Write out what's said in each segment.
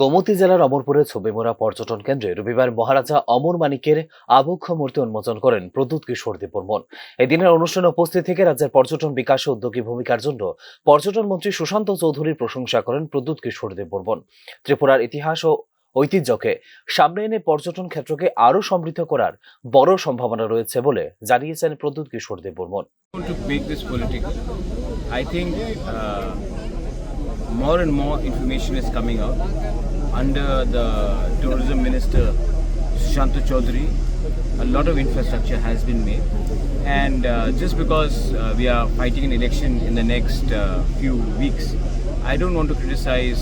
গোমতী জেলার অমরপুরে ছবিমোড়া পর্যটন কেন্দ্রে রবিবার মহারাজা অমর মানিকের আবক্ষ মূর্তি উন্মোচন করেন প্রদ্যুৎ কিশোর দেববর্মন। এদিনের অনুষ্ঠানে উপস্থিত থেকে রাজ্যের পর্যটন বিকাশে উদ্যোগী ভূমিকার জন্য পর্যটন মন্ত্রী সুশান্ত চৌধুরীর প্রশংসা করেন প্রদ্যুৎ কিশোর দেববর্মন। ত্রিপুরার ইতিহাস ও ঐতিহ্যকে সামনে এনে পর্যটন ক্ষেত্রকে আরও সমৃদ্ধ করার বড় সম্ভাবনা রয়েছে বলে জানিয়েছেন প্রদ্যুৎ কিশোর Debbarman. To make this political, I think more and more information is coming out under the tourism minister Sushant Chaudhary. A lot of infrastructure has been made, and just because we are fighting an election in the next few weeks, I don't want to criticize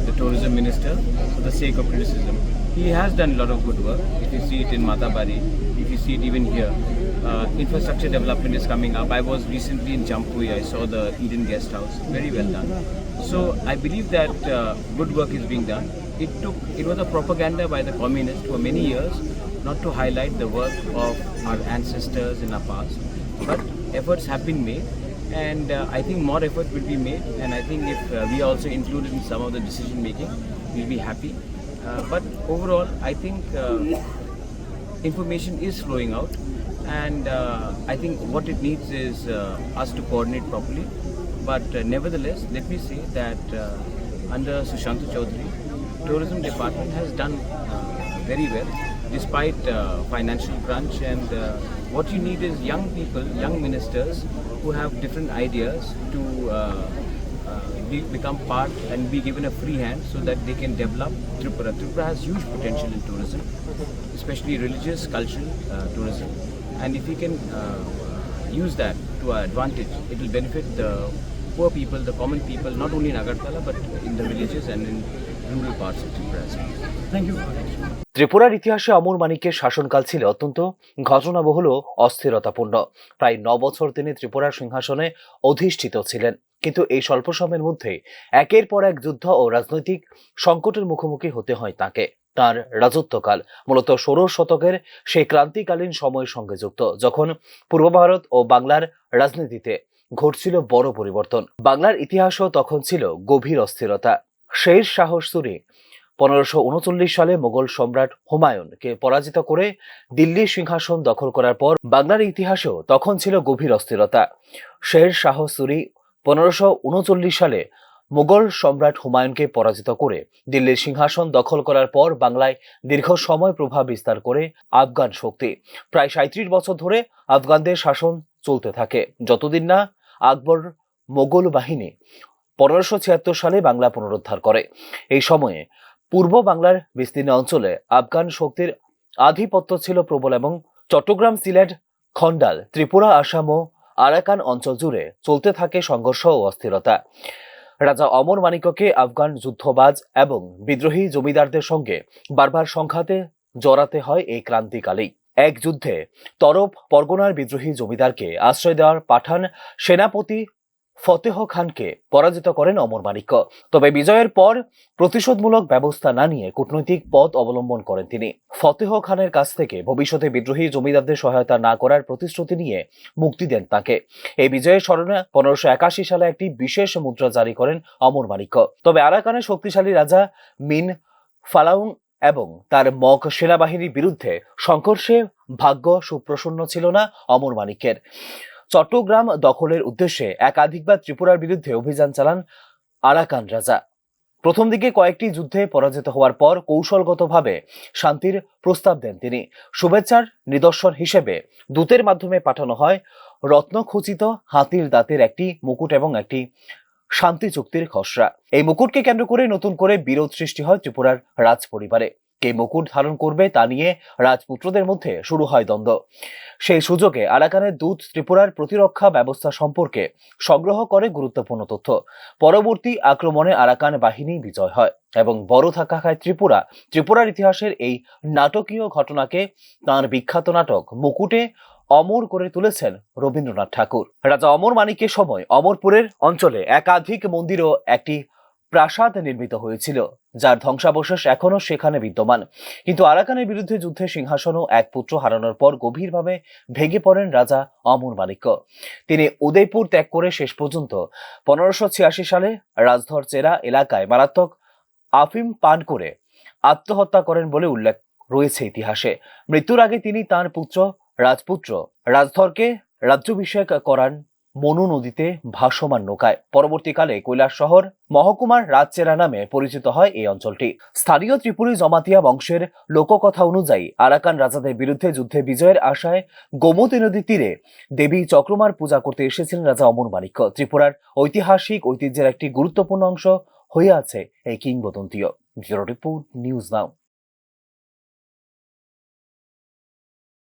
the tourism minister for the sake of criticism. He has done a lot of good work. If you see it in Matabari, if you see it even here, infrastructure development is coming up. I was recently in Jampui. I saw the Eden Guest House. Very well done. So I believe that good work is being done. It was a propaganda by the communists for many years not to highlight the work of our ancestors in our past. But efforts have been made, and I think more effort will be made. And I think if we are also included in some of the decision making, we'll be happy. But overall, I think information is flowing out, and I think what it needs is us to coordinate properly. But nevertheless, let me say that under Sushant Chaudhary, tourism department has done very well despite financial crunch, and what you need is young people, young ministers who have different ideas to become part and be given a free hand so that they can develop Tripura. Tripura has huge potential in tourism, especially religious, cultural tourism, and if we can use that to our advantage, it will benefit the poor people, the common people, not only in Agartala but in the villages and in rural parts of Tripura as well. Thank you. ত্রিপুরার ইতিহাসে অমর মানিকের শাসনকাল ছিল অত্যন্ত ঘটনাবহুল ও অস্থিরতাপূর্ণ। প্রায় ৯ বছর তিনি ত্রিপুরার সিংহাসনে অধিষ্ঠিত ছিলেন, কিন্তু এই স্বল্প সময়ের মধ্যে একের পর এক যুদ্ধ ও রাজনৈতিক সংকটের মুখোমুখি হতে হয় তাকে। তার রাজত্বকাল মূলত ১৬ শতকের সেই ক্রান্তিকালীন সময়ের সঙ্গে যুক্ত, যখন পূর্ব ভারত ও বাংলার রাজনীতিতে ঘটছিল বড় পরিবর্তন। বাংলার ইতিহাসও তখন ছিল গভীর অস্থিরতা। শের শাহ সুরি ১৫৩৯ সালে মোগল সম্রাট হুমায়ুনকে পরাজিত করে দিল্লির সিংহাসন দখল করার পর বাংলার ইতিহাসেও তখন ছিল গভীর অস্থিরতা। শের শাহ সুরি ১৫৩৯ সালে মোগল সম্রাট হুমায়ুনকে পরাজিত করে দিল্লির সিংহাসন দখল করার পর বাংলায় দীর্ঘ সময় প্রভাব বিস্তার করে আফগান শক্তি। প্রায় ৩৭ বছর ধরে আফগানদের শাসন চলতে থাকে, যতদিন না আকবর মোগল বাহিনী ১৫৭৬ সালে বাংলা পুনরুদ্ধার করে। এই সময়ে পূর্ব বাংলার বিস্তীর্ণ অঞ্চলে আফগান শক্তির আধিপত্য ছিল প্রবল এবং চট্টগ্রাম, সিলেট, খন্ডাল, ত্রিপুরা, আসাম ও আরাকান অঞ্চল জুড়ে চলতে থাকে সংঘর্ষ ও অস্থিরতা। রাজা অমর মানিককে আফগান যুদ্ধবাজ এবং বিদ্রোহী জমিদারদের সঙ্গে বারবার সংঘাতে জড়াতে হয় এই ক্রান্তিকালেই। এক যুদ্ধে তরফ পরগনার বিদ্রোহী জমিদারকে আশ্রয় দেওয়ার পাঠান সেনাপতি ফতেহ খানকে পরাজিত করেন অমর মানিক্য। তবে বিজয়ের পর প্রতিশোধমূলক ব্যবস্থা না নিয়ে কূটনৈতিক পথ অবলম্বন করেন তিনি। ফতেহ খানের কাছ থেকে ভবিষ্যতে বিদ্রোহী জমিদারদের সহায়তা না করার প্রতিশ্রুতি নিয়ে মুক্তি দেন তাকে। এই বিজয়ের স্মরণে ১৫৮১ সালে একটি বিশেষ মুদ্রা জারি করেন অমর মানিক্য। তবে আরাকানের শক্তিশালী রাজা মিন ফালাউং এবং তার মগ সেনাবাহিনীর বিরুদ্ধে সংঘর্ষে ভাগ্য সুপ্রসন্ন ছিল না অমর মানিক্যের। চট্টগ্রাম দখলের উদ্দেশ্যে একাধিকবার ত্রিপুরার বিরুদ্ধে অভিযান চালান আরাকান রাজা। প্রথম দিকে কয়েকটি যুদ্ধে পরাজিত হওয়ার পর কৌশলগতভাবে শান্তির প্রস্তাব দেন তিনি। শুভেচ্ছার নিদর্শন হিসেবে দূতের মাধ্যমে পাঠানো হয় রত্নখচিত হাতির দাঁতের একটি মুকুট এবং একটি শান্তি চুক্তির খসড়া। এই মুকুটকে কেন্দ্র করে নতুন করে বিরোধ সৃষ্টি হয় ত্রিপুরার রাজ পরিবারে। কে মুকুট ধারণ করবে তা নিয়ে রাজপুত্রদের মধ্যে শুরু হয় দ্বন্দ্ব। সেই সুযোগে আরাকানের দূত ত্রিপুরার প্রতিরক্ষা ব্যবস্থা সম্পর্কে সংগ্রহ করে গুরুত্বপূর্ণ তথ্য। পরবর্তী আক্রমণে আরাকান বাহিনী বিজয় হয় এবং বড় ধাক্কা খায় ত্রিপুরা। ত্রিপুরার ইতিহাসের এই নাটকীয় ঘটনাকে তাঁর বিখ্যাত নাটক মুকুটে অমর করে তুলেছেন রবীন্দ্রনাথ ঠাকুর। রাজা অমর মানিকের সময় অমরপুরের অঞ্চলে একাধিক মন্দির ও একটি প্রাসাদ নির্মিত হয়েছিল, যার ধ্বংসাবশেষ এখনো সেখানে বিদ্যমান। কিন্তু আরাকানের বিরুদ্ধে যুদ্ধে সিংহাসন ও এক পুত্র হারানোর পর গভীরভাবে ভেঙে পড়েন রাজা অমর মানিক্য। তিনি উদয়পুর ত্যাগ করে শেষ পর্যন্ত ১৫৮৬ সালে রাজধর চেরা এলাকায় মারাত্মক আফিম পান করে আত্মহত্যা করেন বলে উল্লেখ রয়েছে ইতিহাসে। মৃত্যুর আগে তিনি তার রাজপুত্র রাজধরকে রাজ্যাভিষেক করান মনু নদীতে ভাসমান নৌকায়। পরবর্তীকালে কৈলাস শহর মহকুমার রাজচেরা নামে পরিচিত হয় এই অঞ্চলটি। স্থানীয় ত্রিপুরী জমাতিয়া বংশের লোককথা অনুযায়ী আরাকান রাজাদের বিরুদ্ধে যুদ্ধে বিজয়ের আশায় গোমতী নদীর তীরে দেবী চক্রমার পূজা করতে এসেছিলেন রাজা অমর মাণিক্য। ত্রিপুরার ঐতিহাসিক ঐতিহ্যের একটি গুরুত্বপূর্ণ অংশ হয়ে আছে এই কিংবদন্তিও। ব্যুরো রিপোর্ট, নিউজ নাও।